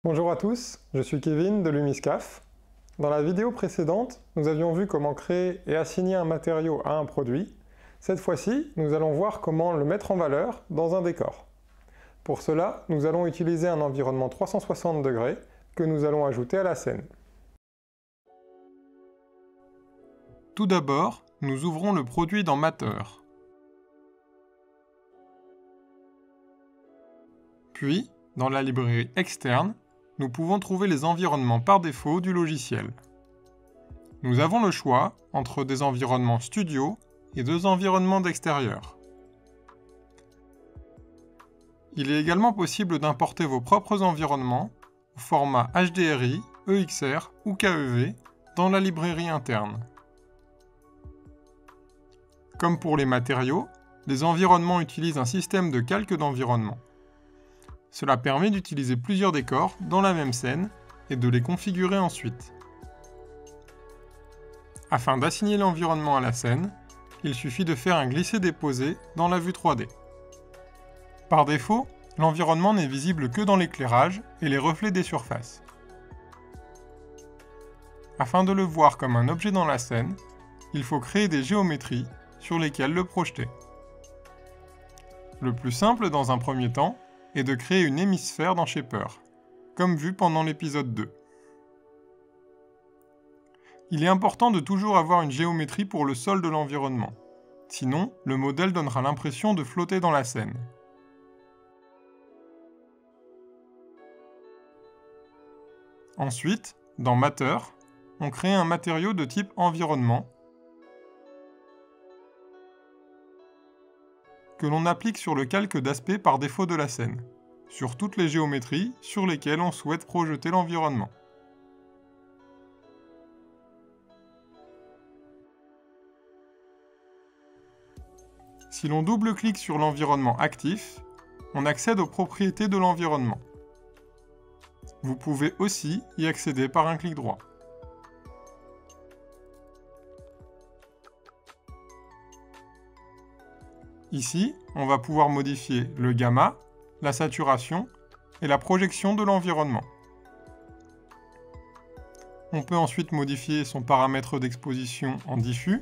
Bonjour à tous, je suis Kevin de Lumiscaf. Dans la vidéo précédente, nous avions vu comment créer et assigner un matériau à un produit. Cette fois-ci, nous allons voir comment le mettre en valeur dans un décor. Pour cela, nous allons utiliser un environnement 360 degrés que nous allons ajouter à la scène. Tout d'abord, nous ouvrons le produit dans Matter. Puis, dans la librairie externe, nous pouvons trouver les environnements par défaut du logiciel. Nous avons le choix entre des environnements studio et deux environnements d'extérieur. Il est également possible d'importer vos propres environnements au format HDRI, EXR ou KEV dans la librairie interne. Comme pour les matériaux, les environnements utilisent un système de calque d'environnement. Cela permet d'utiliser plusieurs décors dans la même scène et de les configurer ensuite. Afin d'assigner l'environnement à la scène, il suffit de faire un glisser-déposer dans la vue 3D. Par défaut, l'environnement n'est visible que dans l'éclairage et les reflets des surfaces. Afin de le voir comme un objet dans la scène, il faut créer des géométries sur lesquelles le projeter. Le plus simple dans un premier temps est de créer une hémisphère dans Shaper, comme vu pendant l'épisode 2. Il est important de toujours avoir une géométrie pour le sol de l'environnement, sinon le modèle donnera l'impression de flotter dans la scène. Ensuite, dans Matter, on crée un matériau de type environnement que l'on applique sur le calque d'aspect par défaut de la scène, sur toutes les géométries sur lesquelles on souhaite projeter l'environnement. Si l'on double-clique sur l'environnement actif, on accède aux propriétés de l'environnement. Vous pouvez aussi y accéder par un clic droit. Ici, on va pouvoir modifier le gamma, la saturation et la projection de l'environnement. On peut ensuite modifier son paramètre d'exposition en diffus,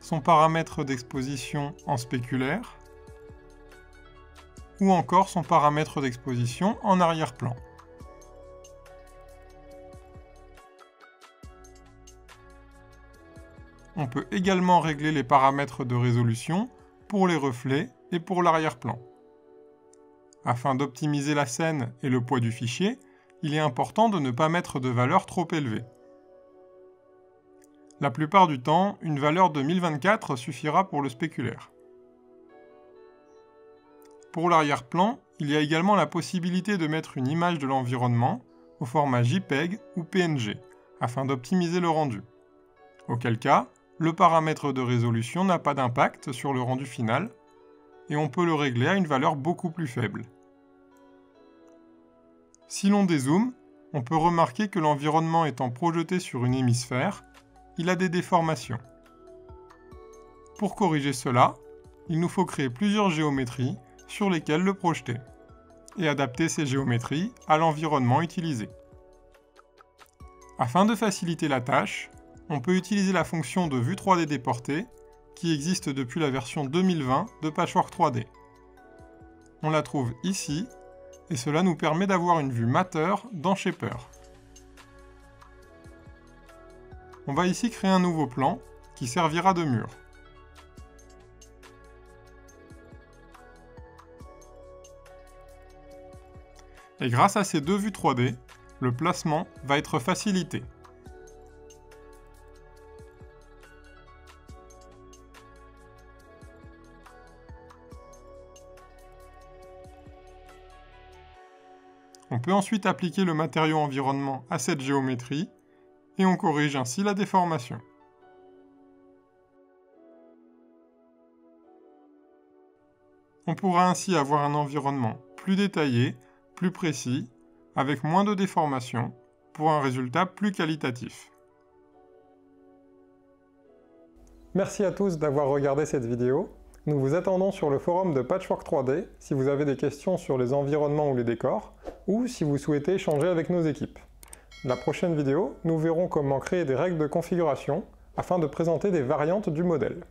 son paramètre d'exposition en spéculaire, ou encore son paramètre d'exposition en arrière-plan. On peut également régler les paramètres de résolution pour les reflets et pour l'arrière-plan. Afin d'optimiser la scène et le poids du fichier, il est important de ne pas mettre de valeur trop élevée. La plupart du temps, une valeur de 1024 suffira pour le spéculaire. Pour l'arrière-plan, il y a également la possibilité de mettre une image de l'environnement au format JPEG ou PNG, afin d'optimiser le rendu. Auquel cas, le paramètre de résolution n'a pas d'impact sur le rendu final, et on peut le régler à une valeur beaucoup plus faible. Si l'on dézoome, on peut remarquer que l'environnement étant projeté sur une hémisphère, il a des déformations. Pour corriger cela, il nous faut créer plusieurs géométries sur lesquelles le projeter, et adapter ces géométries à l'environnement utilisé. Afin de faciliter la tâche, on peut utiliser la fonction de vue 3D déportée qui existe depuis la version 2020 de Patchwork 3D. On la trouve ici, et cela nous permet d'avoir une vue Matter dans Shaper. On va ici créer un nouveau plan qui servira de mur. Et grâce à ces deux vues 3D, le placement va être facilité. On peut ensuite appliquer le matériau environnement à cette géométrie et on corrige ainsi la déformation. On pourra ainsi avoir un environnement plus détaillé, plus précis, avec moins de déformations, pour un résultat plus qualitatif. Merci à tous d'avoir regardé cette vidéo. Nous vous attendons sur le forum de Patchwork 3D si vous avez des questions sur les environnements ou les décors. ou si vous souhaitez échanger avec nos équipes. Dans la prochaine vidéo, nous verrons comment créer des règles de configuration afin de présenter des variantes du modèle.